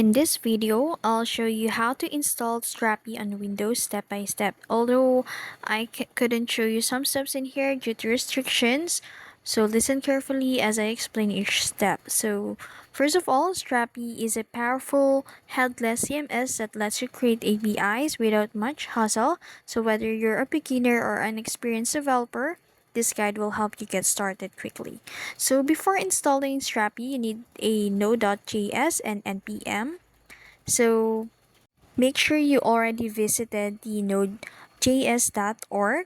In this video, I'll show you how to install Strapi on Windows step by step. Although I couldn't show you some steps in here due to restrictions, so listen carefully as I explain each step. So first of all, Strapi is a powerful headless CMS that lets you create APIs without much hassle. So whether you're a beginner or an experienced developer, this guide will help you get started quickly. So before installing Strapi, you need a Node.js and npm. So make sure you already visited the nodejs.org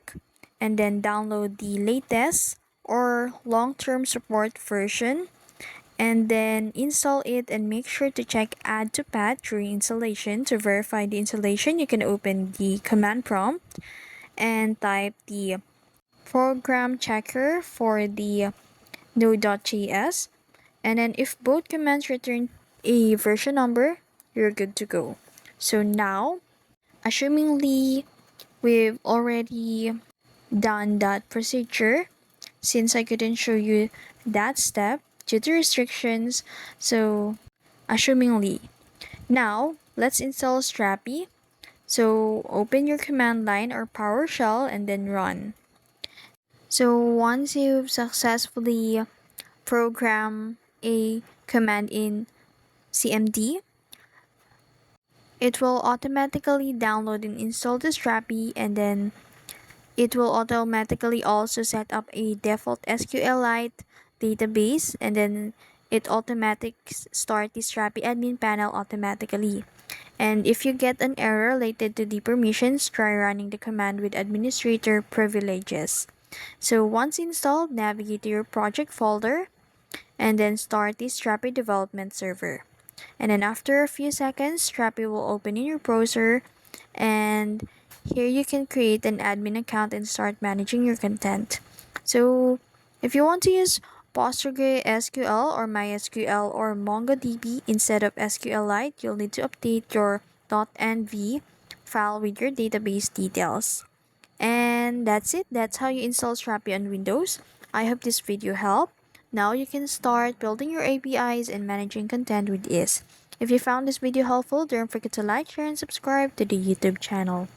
and then download the latest or long-term support version and then install it, and make sure to check add to path during installation. To verify the installation, you can open the command prompt and type the program checker for the node.js, and then if both commands return a version number, you're good to go. So now, assumingly we've already done that procedure, since I couldn't show you that step due to restrictions, so assumingly, now let's install Strapi. So open your command line or PowerShell and then run. So once you've successfully program a command in CMD, it will automatically download and install the Strapi, and then it will automatically also set up a default SQLite database, and then it automatic start the Strapi admin panel automatically. And if you get an error related to the permissions, try running the command with administrator privileges. So once installed, navigate to your project folder and then start the Strapi development server. And then after a few seconds, Strapi will open in your browser, and here you can create an admin account and start managing your content. So if you want to use PostgreSQL or MySQL or MongoDB instead of SQLite, you'll need to update your .env file with your database details. And that's it. That's how you install Strapi on Windows. I hope this video helped. Now you can start building your APIs and managing content with ease. If you found this video helpful, don't forget to like, share, and subscribe to the YouTube channel.